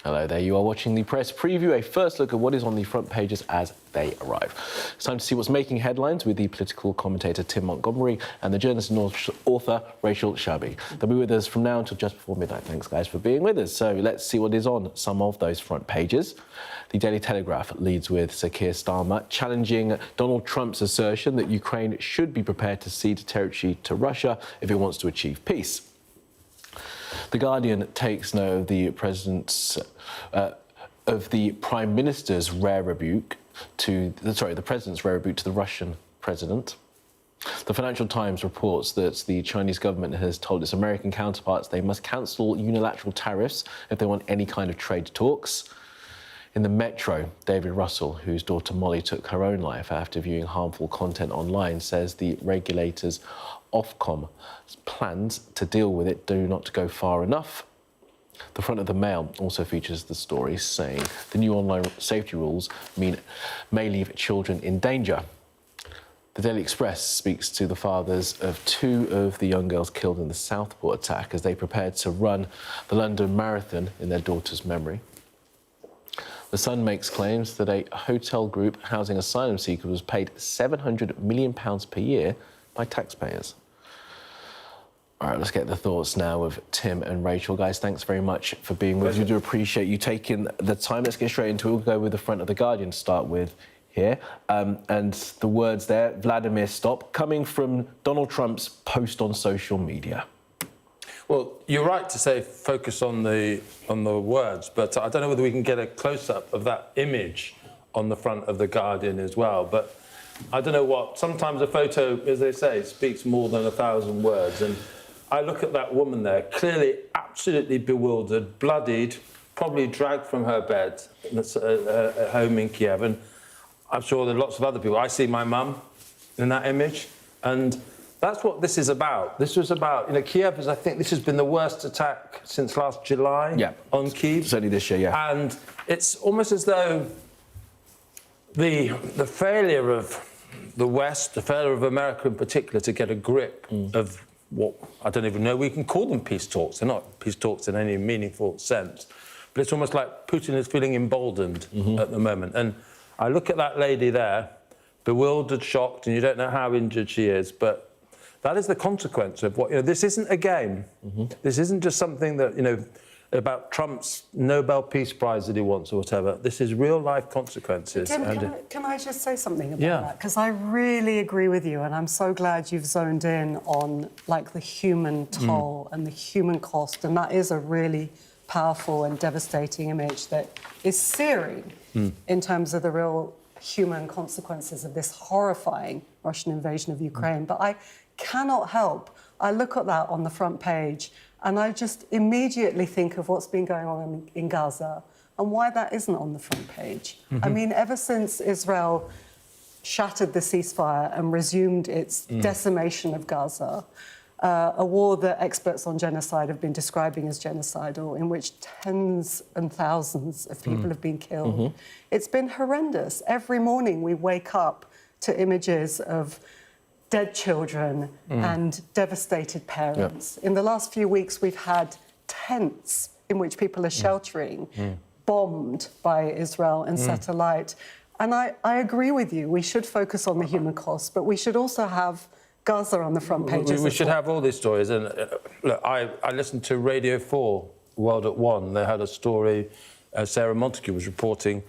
Hello there, you are watching the press preview, a first look at what is on the front pages as they arrive. It's time to see what's making headlines with the political commentator Tim Montgomery and the journalist and author Rachel Shabi. They'll be with us from now until just before midnight. Thanks, guys, for being with us. So let's see what is on some of those front pages. The Daily Telegraph leads with Sir Keir Starmer challenging Donald Trump's assertion that Ukraine should be prepared to cede territory to Russia if it wants to achieve peace. The Guardian takes note of the Prime Minister's rare rebuke to the President's rare rebuke to the Russian President. The Financial Times reports that the Chinese government has told its American counterparts they must cancel unilateral tariffs if they want any kind of trade talks. In the Metro, David Russell, whose daughter Molly took her own life after viewing harmful content online, says the regulator's Ofcom's plans to deal with it do not go far enough. The front of the Mail also features the story saying the new online safety rules may leave children in danger. The Daily Express speaks to the fathers of two of the young girls killed in the Southport attack as they prepared to run the London Marathon in their daughter's memory. The Sun makes claims that a hotel group housing asylum seekers was paid £700 million per year by taxpayers. All right, let's get the thoughts now of Tim and Rachel. Guys, thanks very much for being with us. We do appreciate you taking the time. Let's get straight into it. We'll go with the front of the Guardian to start with here. And the words there, Vladimir, stop, coming from Donald Trump's post on social media. Well, you're right to say focus on the words, but I don't know whether we can get a close-up of that image on the front of the Guardian as well. But I don't know what. Sometimes a photo, as they say, speaks more than 1,000 words. And I look at that woman there, clearly absolutely bewildered, bloodied, probably dragged from her bed at home in Kiev. And I'm sure there are lots of other people. I see my mum in that image, and that's what this is about. This was about, Kiev is, I think, this has been the worst attack since last July on Kiev. Certainly this year, yeah. And it's almost as though the failure of the West, the failure of America in particular, to get a grip of what, I don't even know, we can call them peace talks. They're not peace talks in any meaningful sense. But it's almost like Putin is feeling emboldened at the moment. And I look at that lady there, bewildered, shocked, and you don't know how injured she is, but that is the consequence of what, this isn't a game. This isn't just something that, about Trump's Nobel Peace Prize that he wants or whatever. This is real-life consequences. Tim, can I just say something about that? Because I really agree with you, and I'm so glad you've zoned in on, the human toll and the human cost, and that is a really powerful and devastating image that is searing in terms of the real human consequences of this horrifying Russian invasion of Ukraine. But I cannot help. I look at that on the front page and I just immediately think of what's been going on in Gaza and why that isn't on the front page. I mean, ever since Israel shattered the ceasefire and resumed its decimation of Gaza, a war that experts on genocide have been describing as genocidal, in which tens and thousands of people have been killed. It's been horrendous. Every morning we wake up to images of dead children and devastated parents. In the last few weeks, we've had tents in which people are sheltering, bombed by Israel and set alight. And I agree with you. We should focus on the human cost, but we should also have Gaza on the front pages. We should have all these stories. And look, I listened to Radio 4, World at One. They had a story, Sarah Montague was reporting,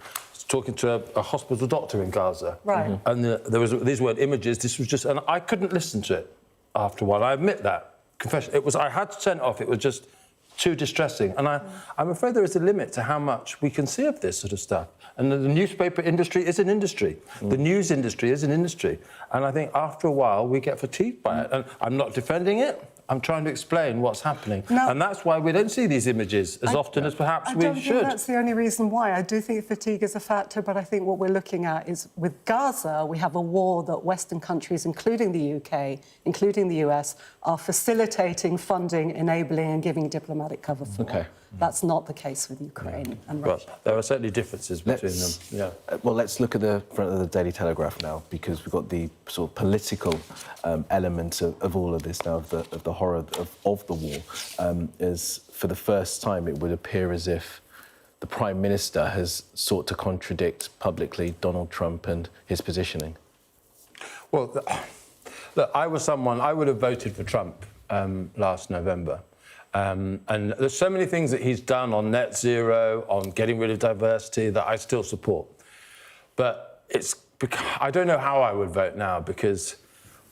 talking to a hospital doctor in Gaza. Right. And these weren't images, this was just... And I couldn't listen to it after a while, I admit that. Confession. I had to turn it off, it was just too distressing. And I'm afraid there is a limit to how much we can see of this sort of stuff. And the newspaper industry is an industry. The news industry is an industry. And I think after a while, we get fatigued by it. And I'm not defending it. I'm trying to explain what's happening. No, and that's why we don't see these images as often as perhaps we should. I don't think that's the only reason why. I do think fatigue is a factor, but I think what we're looking at is, with Gaza, we have a war that Western countries, including the UK, including the US, are facilitating, funding, enabling and giving diplomatic cover for. That's not the case with Ukraine and Russia. Well, there are certainly differences between them. Well, let's look at the front of the Daily Telegraph now, because we've got the sort of political element of all of this now, of the horror of the war. Is for the first time, it would appear as if the Prime Minister has sought to contradict publicly Donald Trump and his positioning? Well, look, I would have voted for Trump last November. And there's so many things that he's done on net zero, on getting rid of diversity, that I still support. But I don't know how I would vote now, because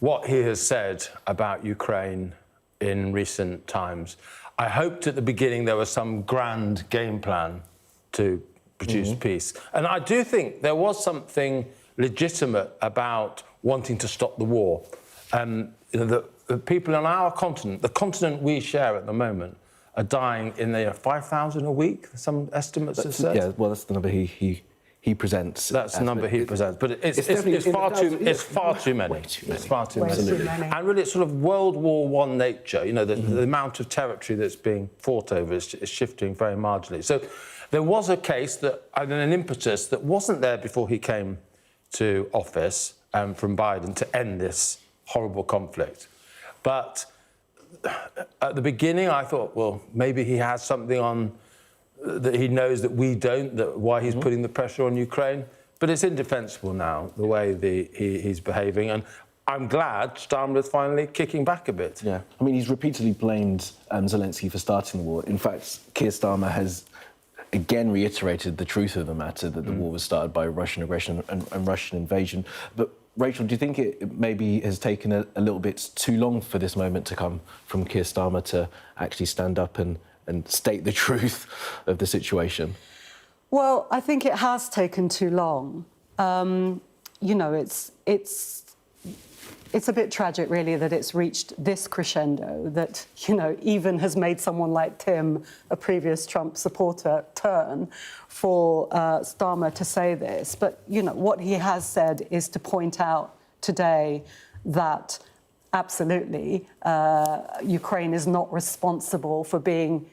what he has said about Ukraine in recent times, I hoped at the beginning there was some grand game plan to produce peace. And I do think there was something legitimate about wanting to stop the war. The people on our continent, the continent we share at the moment, are dying in the 5,000 a week, some estimates have said. Yeah, well, that's the number he presents. That's the number he presents, but it's far too many. It's far too many. And really, it's sort of World War I nature. You know, the amount of territory that's being fought over is shifting very marginally. So there was a case and an impetus that wasn't there before he came to office from Biden to end this horrible conflict. But at the beginning, I thought, well, maybe he has something on that he knows that we don't, why he's putting the pressure on Ukraine. But it's indefensible now, the way he's behaving. And I'm glad Starmer is finally kicking back a bit. Yeah. I mean, he's repeatedly blamed Zelensky for starting the war. In fact, Keir Starmer has again reiterated the truth of the matter, that the war was started by Russian aggression and Russian invasion. But Rachel, do you think it maybe has taken a little bit too long for this moment to come from Keir Starmer to actually stand up and state the truth of the situation? Well, I think it has taken too long. You know, it's a bit tragic, really, that it's reached this crescendo, that, you know, even has made someone like Tim, a previous Trump supporter, turn for Starmer to say this. But, you know, what he has said is to point out today that absolutely Ukraine is not responsible for being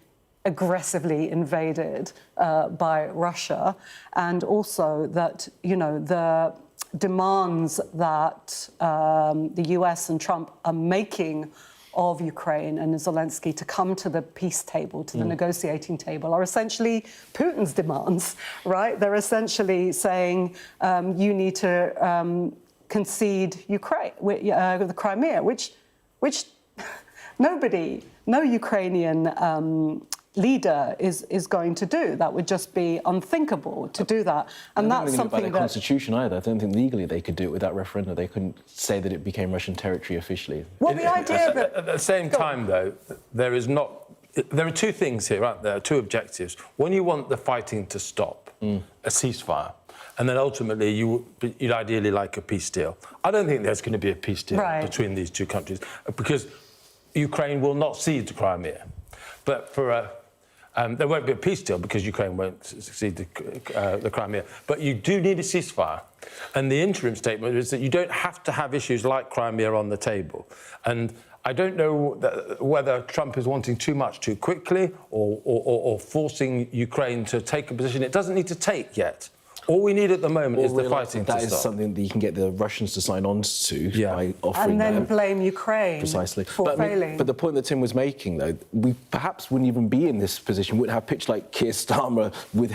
aggressively invaded by Russia, and also that, you know, the demands that the US and Trump are making of Ukraine and Zelensky to come to the peace table, to the negotiating table, are essentially Putin's demands, right? They're essentially saying you need to concede Ukraine, the Crimea, which no Ukrainian leader is going to do. That would just be unthinkable to do that. And that's something that... the constitution either. I don't think legally they could do it without referendum. They couldn't say that it became Russian territory officially. Well, the idea that... At the same time, though, there are two things here, right? There are two objectives. One, you want the fighting to stop, a ceasefire. And then ultimately, you'd ideally like a peace deal. I don't think there's going to be a peace deal between these two countries, because Ukraine will not cede to Crimea. But there won't be a peace deal because Ukraine won't succeed the Crimea. But you do need a ceasefire. And the interim statement is that you don't have to have issues like Crimea on the table. And I don't know whether Trump is wanting too much too quickly or forcing Ukraine to take a position it doesn't need to take yet. All we need at the moment is the fighting to stop. That is something that you can get the Russians to sign on to by offering and then blame Ukraine for failing. But the point that Tim was making, though, we perhaps wouldn't even be in this position. We wouldn't have pitched like Keir Starmer with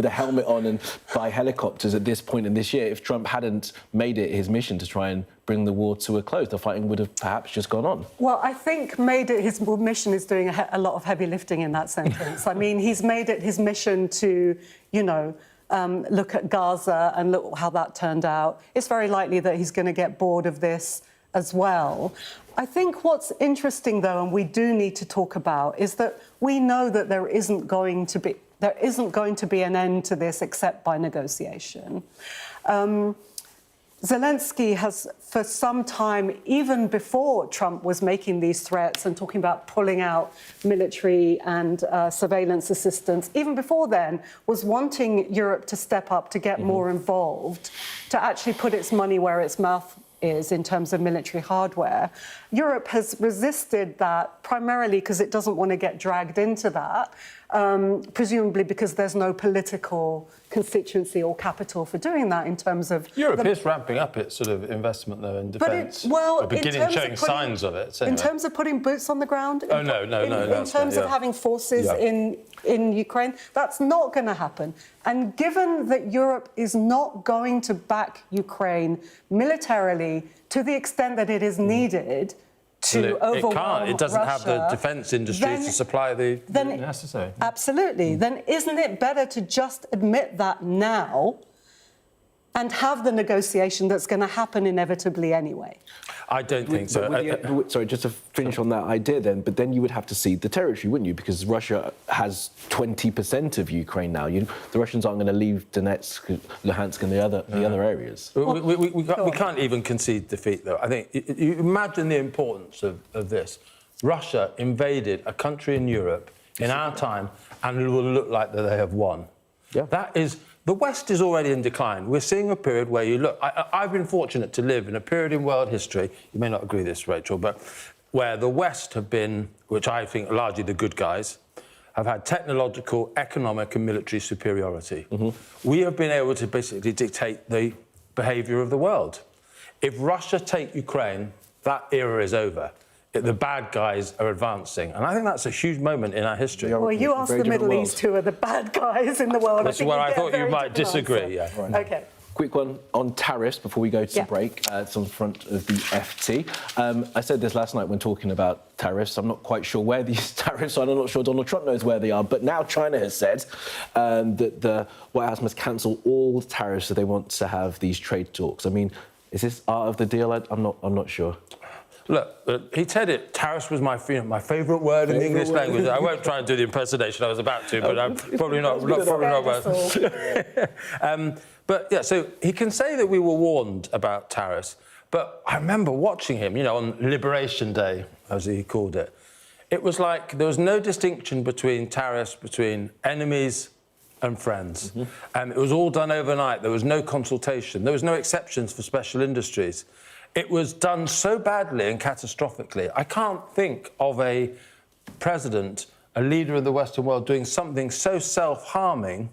a helmet on and by helicopters at this point in this year if Trump hadn't made it his mission to try and bring the war to a close. The fighting would have perhaps just gone on. Well, I think made it his mission is doing a lot of heavy lifting in that sentence. I mean, he's made it his mission to, you know, look at Gaza and look how that turned out. It's very likely that he's going to get bored of this as well. I think what's interesting, though, and we do need to talk about, is that we know that there isn't going to be an end to this except by negotiation. Zelensky has, for some time, even before Trump was making these threats and talking about pulling out military and surveillance assistance, even before then, was wanting Europe to step up, to get more involved, to actually put its money where its mouth is in terms of military hardware. Europe has resisted that primarily because it doesn't want to get dragged into that, presumably because there's no political constituency or capital for doing that in terms of... Europe is ramping up its sort of investment, though, in defence. Well, beginning showing signs of it. In terms of putting boots on the ground? Oh, no. In terms of having forces in in Ukraine. That's not going to happen. And given that Europe is not going to back Ukraine militarily to the extent that it is needed to overwhelm it can't. It doesn't have the Russia, defence industry to supply the necessary. Absolutely. Then isn't it better to just admit that now and have the negotiation that's going to happen inevitably anyway? I don't think so. Sorry, just to finish on that idea then, but then you would have to cede the territory, wouldn't you? Because Russia has 20% of Ukraine now. The Russians aren't going to leave Donetsk, Luhansk and the other areas. We can't even concede defeat, though. I think, you imagine the importance of this. Russia invaded a country in Europe in our time and it will look like that they have won. Yeah. That is... The West is already in decline. We're seeing a period where you look... I've been fortunate to live in a period in world history, you may not agree with this, Rachel, but where the West have been, which I think are largely the good guys, have had technological, economic and military superiority. We have been able to basically dictate the behaviour of the world. If Russia take Ukraine, that era is over. The bad guys are advancing. And I think that's a huge moment in our history. Well, you asked the Middle East who are the bad guys in the world. That's where I thought you might disagree, yeah. Right. OK. Quick one on tariffs before we go to break. It's on front of the FT. I said this last night when talking about tariffs. I'm not quite sure where these tariffs are. I'm not sure Donald Trump knows where they are. But now China has said that the White House must cancel all tariffs if they want to have these trade talks. I mean, is this part of the deal? I'm not sure. Look, he said it. Tariffs was my favourite word in the English language. I won't try and do the impersonation. I was about to, but I'm probably not well. But yeah, so he can say that we were warned about tariffs. But I remember watching him, on Liberation Day, as he called it. It was like there was no distinction between tariffs between enemies and friends. It was all done overnight. There was no consultation. There was no exceptions for special industries. It was done so badly and catastrophically. I can't think of a president, a leader of the Western world, doing something so self-harming,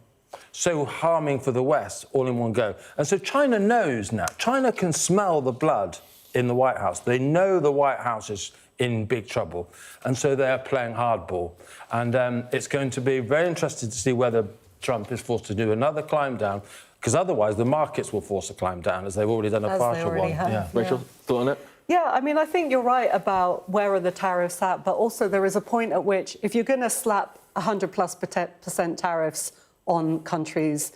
so harming for the West, all in one go. And so China knows now. China can smell the blood in the White House. They know the White House is in big trouble. And so they're playing hardball. And it's going to be very interesting to see whether Trump is forced to do another climb down, because otherwise the markets will force a climb down, as they've already done a partial one. Rachel, thought on it? Yeah, I mean, I think you're right about where are the tariffs at, but also there is a point at which if you're going to slap 100+ % tariffs on countries,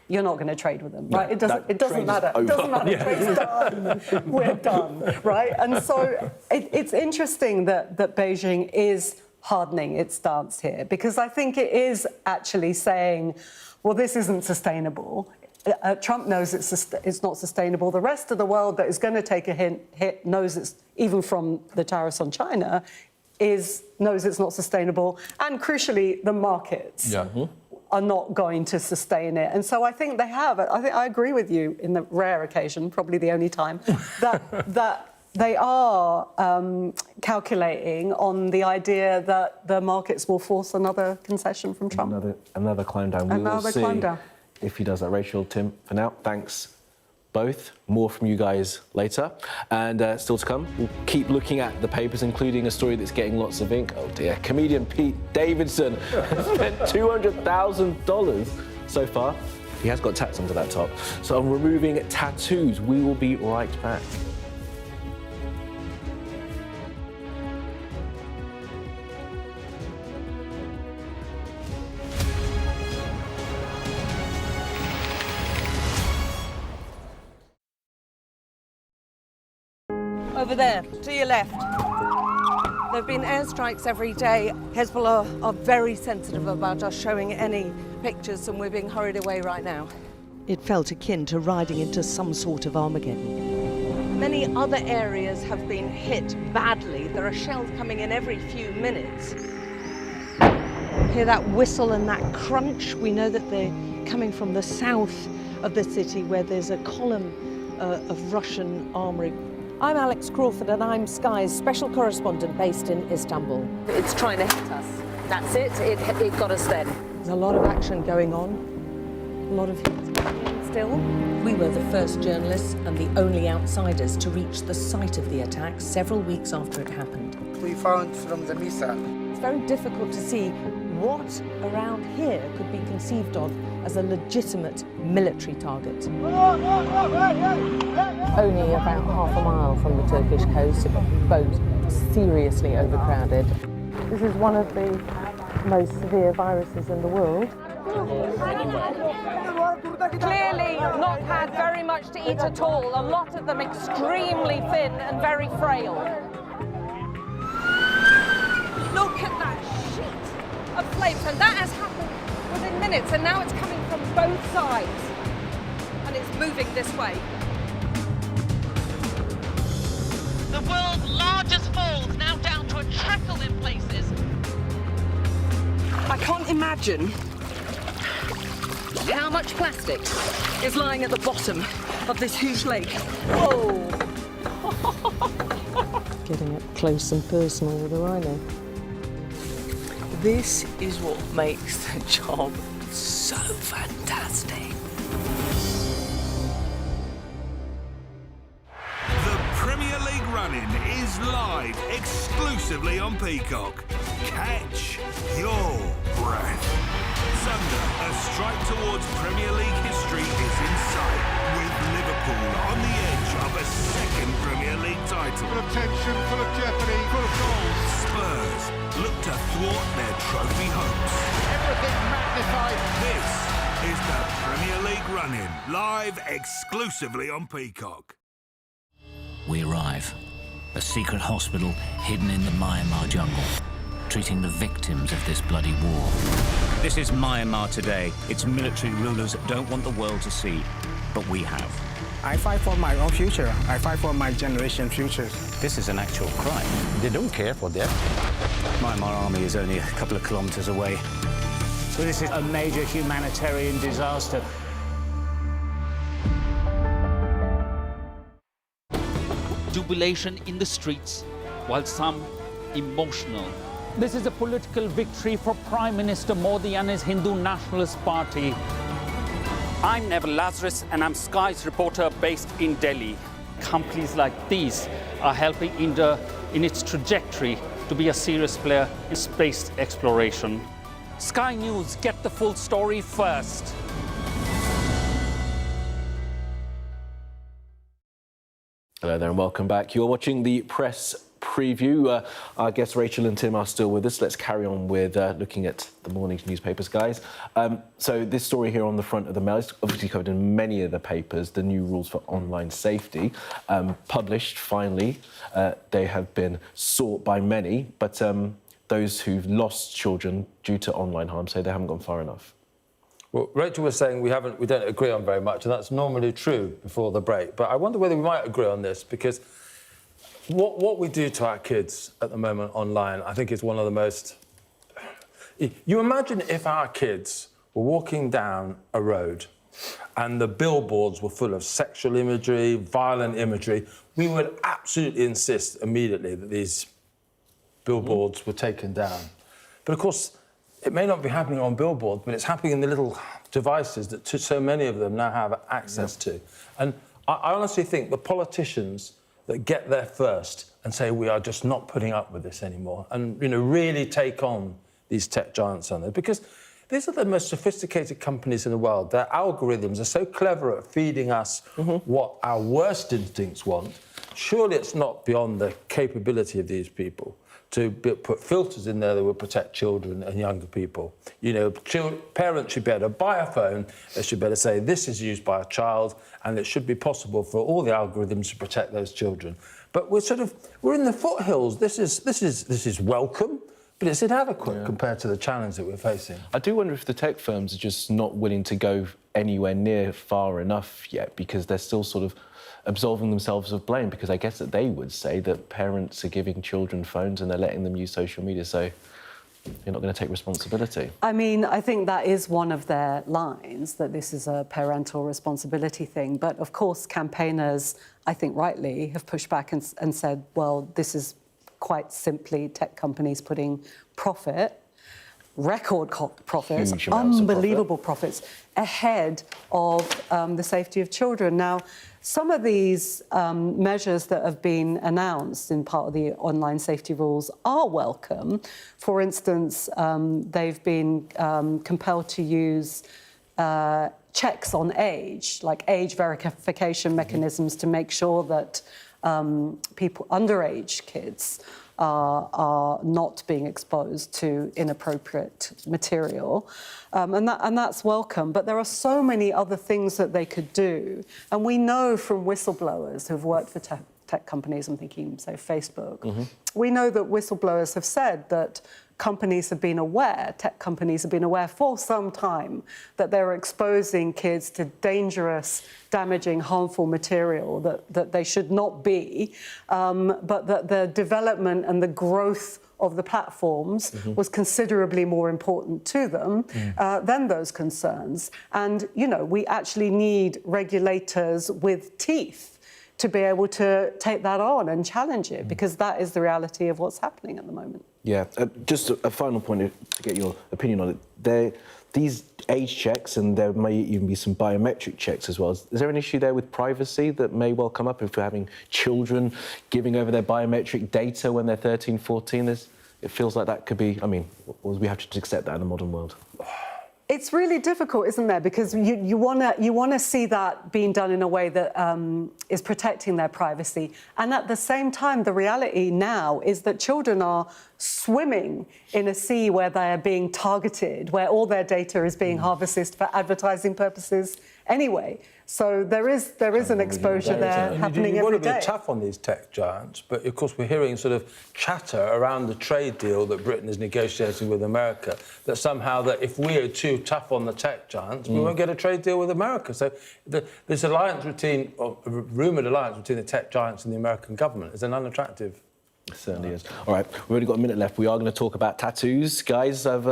you're not going to trade with them, right? It doesn't matter. It doesn't matter. Trade's done. We're done, right? And so it's interesting that Beijing is hardening its stance here, because I think it is actually saying, well, this isn't sustainable. Trump knows it's not sustainable. The rest of the world that is going to take a hit knows it's, even from the tariffs on China, knows it's not sustainable. And crucially, the markets are not going to sustain it. And so I think they have. I agree with you in the rare occasion, probably the only time, that they are calculating on the idea that the markets will force another concession from Trump. Another climb down. Another climb down. If he does that. Rachel, Tim, for now, thanks both. More from you guys later. And still to come, we'll keep looking at the papers, including a story that's getting lots of ink. Oh dear. Comedian Pete Davidson has spent $200,000 so far. He has got tats under that top. So on removing tattoos, we will be right back. Over there, to your left. There have been airstrikes every day. Hezbollah are very sensitive about us showing any pictures, and we're being hurried away right now. It felt akin to riding into some sort of Armageddon. Many other areas have been hit badly. There are shells coming in every few minutes. Hear that whistle and that crunch? We know that they're coming from the south of the city, where there's a column of Russian armory. I'm Alex Crawford, and I'm Sky's special correspondent based in Istanbul. It's trying to hit us. That's it. It got us then. There's a lot of action going on. A lot of hits still. We were the first journalists and the only outsiders to reach the site of the attack several weeks after it happened. We found from the missile. It's very difficult to see what around here could be conceived of as a legitimate military target. Only about half a mile from the Turkish coast, a boat seriously overcrowded. This is one of the most severe viruses in the world. Clearly not had very much to eat at all, a lot of them extremely thin and very frail. Look at that sheet of flames, and that has happened within minutes, and now it's coming from both sides, and it's moving this way. The world's largest falls now down to a trickle in places. I can't imagine how much plastic is lying at the bottom of this huge lake. Whoa! Getting up close and personal with a rhino. This is what makes the job so fantastic. The Premier League Run-In is live exclusively on Peacock. Catch your breath. Sunday, a strike towards Premier League history is in sight, with Liverpool on the edge of a second Premier League title. Full of tension, full of jeopardy, full of goals. Spurs look to thwart their trophy hopes. Everything magnified. This is the Premier League Run-In, live exclusively on Peacock. We arrive. A secret hospital hidden in the Myanmar jungle, treating the victims of this bloody war. This is Myanmar today. Its military rulers don't want the world to see, but we have. I fight for my own future. I fight for my generation's futures. This is an actual crime. They don't care for that. Myanmar army is only a couple of kilometers away. So this is a major humanitarian disaster. Jubilation in the streets, while some emotional. This is a political victory for Prime Minister Modi and his Hindu Nationalist Party. I'm Neville Lazarus, and I'm Sky's reporter based in Delhi. Companies like these are helping India in its trajectory to be a serious player in space exploration. Sky News, get the full story first. Hello there and welcome back. You're watching the press preview. Our guests Rachel and Tim are still with us. Let's carry on with looking at the morning's newspapers, guys. So this story here on the front of the Mail is obviously covered in many of the papers, the new rules for online safety. Published, finally. They have been sought by many, but those who've lost children due to online harm say they haven't gone far enough. Well, Rachel was saying we don't agree on very much, and that's normally true before the break. But I wonder whether we might agree on this, because what we do to our kids at the moment online, I think, is one of the most... You imagine if our kids were walking down a road and the billboards were full of sexual imagery, violent imagery, we would absolutely insist immediately that these billboards were taken down. But, of course, it may not be happening on billboards, but it's happening in the little devices that so many of them now have access to. And I honestly think the politicians that get there first and say we are just not putting up with this anymore, and really take on these tech giants on there, because these are the most sophisticated companies in the world. Their algorithms are so clever at feeding us what our worst instincts want. Surely it's not beyond the capability of these people to put filters in there that will protect children and younger people. Parents should be able to buy a phone. They should be able to say this is used by a child, and it should be possible for all the algorithms to protect those children. But we're in the foothills. This is welcome, but it's inadequate compared to the challenge that we're facing. I do wonder if the tech firms are just not willing to go anywhere near far enough yet, because they're still sort of absolving themselves of blame, because I guess that they would say that parents are giving children phones and they're letting them use social media, so you're not going to take responsibility. I mean, I think that is one of their lines, that this is a parental responsibility thing. But, of course, campaigners, I think rightly, have pushed back and said, well, this is quite simply tech companies putting profit record profits, Huge amounts of unbelievable profits, ahead of the safety of children. Now, some of these measures that have been announced in part of the online safety rules are welcome. For instance, they've been compelled to use checks on age, like age verification mechanisms to make sure that people, underage kids, are not being exposed to inappropriate material. And that's welcome. But there are so many other things that they could do. And we know from whistleblowers who've worked for tech companies, I'm thinking, say, Facebook, we know that whistleblowers have said that companies have been aware, tech companies have been aware for some time that they're exposing kids to dangerous, damaging, harmful material that they should not be, but that the development and the growth of the platforms was considerably more important to them than those concerns. And, you know, we actually need regulators with teeth to be able to take that on and challenge it, because that is the reality of what's happening at the moment. Yeah, just a final point to get your opinion on it. These age checks, and there may even be some biometric checks as well. Is there an issue there with privacy that may well come up if we're having children giving over their biometric data when they're 13, 14? It feels like that could be, I mean, we have to accept that in the modern world. It's really difficult, isn't there? Because you want to see that being done in a way that is protecting their privacy. And at the same time, the reality now is that children are swimming in a sea where they are being targeted, where all their data is being harvested for advertising purposes anyway. So there is an exposure there happening every day. You want to be tough on these tech giants, but of course we're hearing sort of chatter around the trade deal that Britain is negotiating with America, that somehow that if we are too tough on the tech giants, we won't get a trade deal with America. So this alliance between, or rumoured alliance between the tech giants and the American government is an unattractive. It certainly is. All right, we've only got a minute left. We are going to talk about tattoos. Guys, I've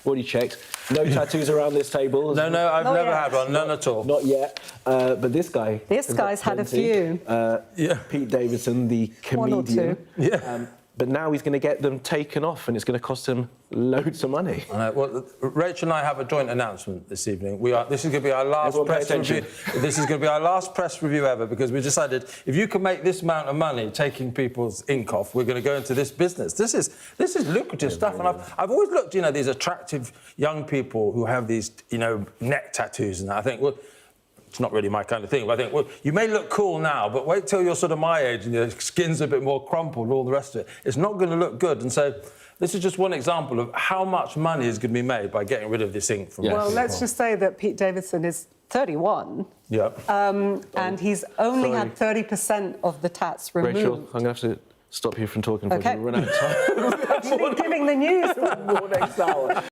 already checked. No tattoos around this table. No, I've never had one. None at all. Not yet. But this guy... This guy's had a few. Pete Davidson, the comedian. One or two. Yeah. But now he's going to get them taken off, and it's going to cost him loads of money. Well, Rachel and I have a joint announcement this evening. This is going to be our last press review. This is going to be our last press review ever, because we decided if you can make this amount of money taking people's ink off, we're going to go into this business. This is lucrative stuff, and I've always looked, you know, these attractive young people who have these, you know, neck tattoos, and I think, well, it's not really my kind of thing, but I think, well, you may look cool now, but wait till you're sort of my age and your skin's a bit more crumpled and all the rest of it. It's not going to look good. And so this is just one example of how much money is going to be made by getting rid of this ink from Well, let's just say that Pete Davidson is 31. Yeah. And he's only had 30% of the tats removed. Rachel, I'm going to have to stop you from talking because we'll run out of time. Actually giving the news. More next hour.